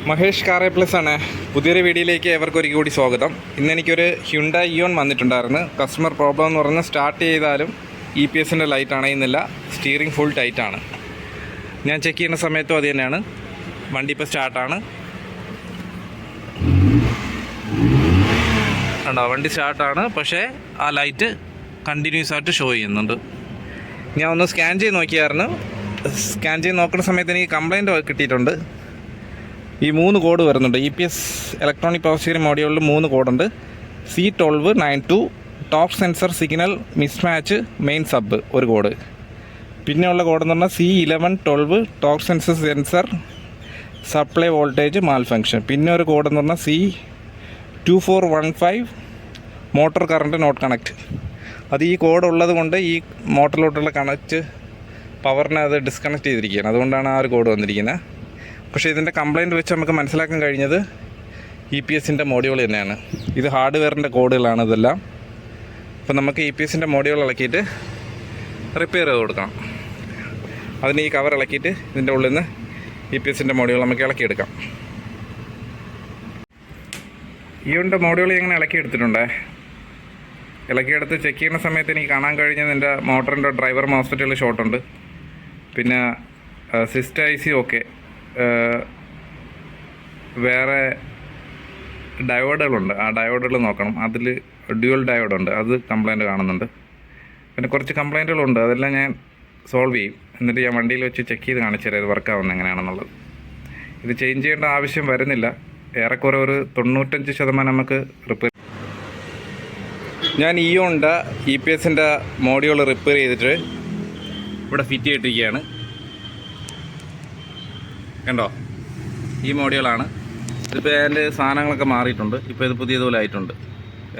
Mahesh car plus ആണ്. പുതിയൊരു വീഡിയോയിലേക്ക് ഏവർക്കും ഒരിക്കൽ കൂടി സ്വാഗതം. ഇന്ന് എനിക്കൊരു ഹ്യുണ്ടായി ഇയോൺ വന്നിട്ടുണ്ടായിരുന്നു. കസ്റ്റമർ പ്രോബ്ലം എന്ന് പറഞ്ഞാൽ സ്റ്റാർട്ട് ചെയ്താലും EPSൻ്റെ ലൈറ്റ് അണയുന്നില്ല, സ്റ്റിയറിംഗ് ഫുൾ ടൈറ്റാണ്. ഞാൻ ചെക്ക് ചെയ്യുന്ന സമയത്തും അത് തന്നെയാണ്. വണ്ടി ഇപ്പോൾ സ്റ്റാർട്ടാണ്. ഉണ്ടോ, വണ്ടി സ്റ്റാർട്ടാണ്, പക്ഷേ ആ ലൈറ്റ് കണ്ടിന്യൂസ് ആയിട്ട് ഷോ ചെയ്യുന്നുണ്ട്. ഞാൻ ഒന്ന് സ്കാൻ ചെയ്ത് നോക്കിയായിരുന്നു. സ്കാൻ ചെയ്ത് നോക്കുന്ന സമയത്ത് എനിക്ക് കംപ്ലൈൻറ്റ് കിട്ടിയിട്ടുണ്ട്. ഈ 3 കോഡ് വരുന്നുണ്ട്. EPS ഇലക്ട്രോണിക് പവർ സ്റ്റിയറിംഗ് മോഡ്യൂളിൽ 3 കോഡുണ്ട്. C1292 top sensor signal mismatch main sub ഒരു കോഡ്. പിന്നെയുള്ള കോഡെന്ന് പറഞ്ഞാൽ C1112 top sensor supply voltage malfunction. പിന്നെ ഒരു കോഡെന്ന് പറഞ്ഞാൽ C2415 motor current not connect. അത് ഈ കോഡ് ഉള്ളത് കൊണ്ട് ഈ മോട്ടറിലോട്ടുള്ള കണക്റ്റ് പവറിനെ അത് ഡിസ്കണക്ട് ചെയ്തിരിക്കുകയാണ്. അതുകൊണ്ടാണ് ആ ഒരു കോഡ് വന്നിരിക്കുന്നത്. പക്ഷേ ഇതിൻ്റെ കംപ്ലയിൻറ്റ് വെച്ച് നമുക്ക് മനസ്സിലാക്കാൻ കഴിഞ്ഞത് EPSൻ്റെ മോഡ്യൂൾ തന്നെയാണ്. ഇത് ഹാർഡ്വെയറിൻ്റെ കോഡുകളാണ് ഇതെല്ലാം. അപ്പോൾ നമുക്ക് EPSൻ്റെ മോഡ്യൂൾ ഇളക്കിയിട്ട് റിപ്പയർ ചെയ്ത് കൊടുക്കണം. അതിന് ഈ കവർ ഇളക്കിയിട്ട് ഇതിൻ്റെ ഉള്ളിൽ നിന്ന് EPSൻ്റെ മോഡ്യൂൾ നമുക്ക് ഇളക്കിയെടുക്കാം. ഇയോൻ്റെ മോഡ്യൂൾ ഇങ്ങനെ ഇളക്കിയെടുത്തിട്ടുണ്ട്. ഇളക്കിയെടുത്ത് ചെക്ക് ചെയ്യുന്ന സമയത്ത് എനിക്ക് കാണാൻ കഴിഞ്ഞത് എൻ്റെ മോട്ടറിൻ്റെ ഡ്രൈവർ മോസ്ഫെറ്റുകൾ ഷോർട്ടുണ്ട്. പിന്നെ സിസ്റ്റം IC ഓക്കെ. വേറെ ഡയോഡുകളുണ്ട്, ആ ഡയോഡുകൾ നോക്കണം. അതിൽ ഡ്യുവൽ ഡയോഡുണ്ട്, അത് കംപ്ലൈൻറ്റ് കാണുന്നുണ്ട്. പിന്നെ കുറച്ച് കംപ്ലൈൻറ്റുകളുണ്ട്, അതെല്ലാം ഞാൻ സോൾവ് ചെയ്യും. എന്നിട്ട് ഞാൻ വണ്ടിയിൽ വെച്ച് ചെക്ക് ചെയ്ത് കാണിച്ചു തരാം ഇത് വർക്കാവുന്നത് എങ്ങനെയാണെന്നുള്ളത്. ഇത് ചേഞ്ച് ചെയ്യേണ്ട ആവശ്യം വരുന്നില്ല. ഏറെക്കുറെ ഒരു 95% നമുക്ക് റിപ്പയർ. ഞാൻ ഇയോൻ്റെ EPSൻ്റെ മോഡ്യൂൾ റിപ്പയർ ചെയ്തിട്ട് ഇവിടെ ഫിറ്റ് ചെയ്തിരിക്കുകയാണ്. കണ്ടോ, ഈ മോഡ്യൂളാണ്. ഇതിപ്പോൾ അതിൻ്റെ സാധനങ്ങളൊക്കെ മാറിയിട്ടുണ്ട്. ഇപ്പോൾ ഇത് പുതിയതുപോലെ ആയിട്ടുണ്ട്.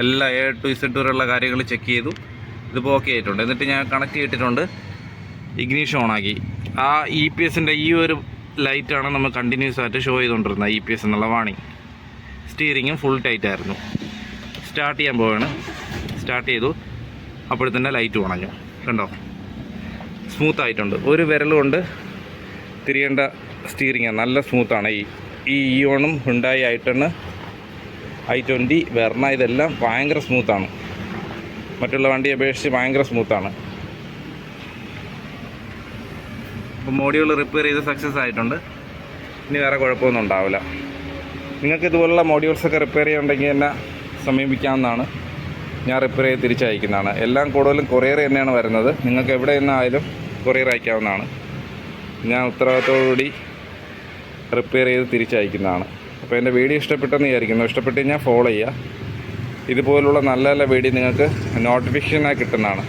എല്ലാ A to Z വരെയുള്ള കാര്യങ്ങൾ ചെക്ക് ചെയ്തു. ഇതിപ്പോൾ ഓക്കെ ആയിട്ടുണ്ട്. എന്നിട്ട് ഞാൻ കണക്ട് ചെയ്തിട്ടുണ്ട്, ഇഗ്നീഷൻ ഓണാക്കി. ആ EPSൻ്റെ ഈ ഒരു ലൈറ്റാണ് നമ്മൾ കണ്ടിന്യൂസ് ആയിട്ട് ഷോ ചെയ്തുകൊണ്ടിരുന്നത്, EPS എന്നുള്ള വാണിംഗ്. സ്റ്റിയറിങ്ങും ഫുൾ ടൈറ്റായിരുന്നു. സ്റ്റാർട്ട് ചെയ്യാൻ പോവുകയാണ്. സ്റ്റാർട്ട് ചെയ്തു, അപ്പോഴത്തന്നെ ലൈറ്റ് ഉണഞ്ഞു. കണ്ടോ, സ്മൂത്ത് ആയിട്ടുണ്ട്. ഒരു വിരൽ കൊണ്ട് തിരിയേണ്ട സ്റ്റിയറിങ് നല്ല സ്മൂത്താണ്. ഈ ഇയോണും ഹ്യുണ്ടായി i20 വെർണ ഇതെല്ലാം ഭയങ്കര സ്മൂത്താണ്. മറ്റുള്ള വണ്ടിയെ അപേക്ഷിച്ച് ഭയങ്കര സ്മൂത്താണ്. അപ്പോൾ മോഡ്യൂൾ റിപ്പയർ ചെയ്ത് സക്സസ് ആയിട്ടുണ്ട്. ഇനി വേറെ കുഴപ്പമൊന്നും ഉണ്ടാവില്ല. നിങ്ങൾക്ക് ഇതുപോലുള്ള മോഡ്യൂൾസൊക്കെ റിപ്പയർ ചെയ്യുന്നുണ്ടെങ്കിൽ എന്നെ സമീപിക്കാവുന്നതാണ്. ഞാൻ റിപ്പയർ ചെയ്ത് തിരിച്ചയക്കുന്നതാണ്. എല്ലാം കൂടുതലും കൊറിയർ തന്നെയാണ് വരുന്നത്. നിങ്ങൾക്ക് എവിടെ നിന്നായാലും കൊറിയർ അയക്കാവുന്നതാണ്. ഞാൻ ഉത്തരവാദിത്തോടുകൂടി റിപ്പയർ ചെയ്ത് തിരിച്ചയക്കുന്നതാണ്. അപ്പോൾ എൻ്റെ വീഡിയോ ഇഷ്ടപ്പെട്ടെന്ന് വിചാരിക്കുന്നു. ഇഷ്ടപ്പെട്ട് കഴിഞ്ഞാൽ ഫോളോ ചെയ്യുക. ഇതുപോലുള്ള നല്ല നല്ല വീഡിയോ നിങ്ങൾക്ക് നോട്ടിഫിക്കേഷനായി കിട്ടുന്നതാണ്.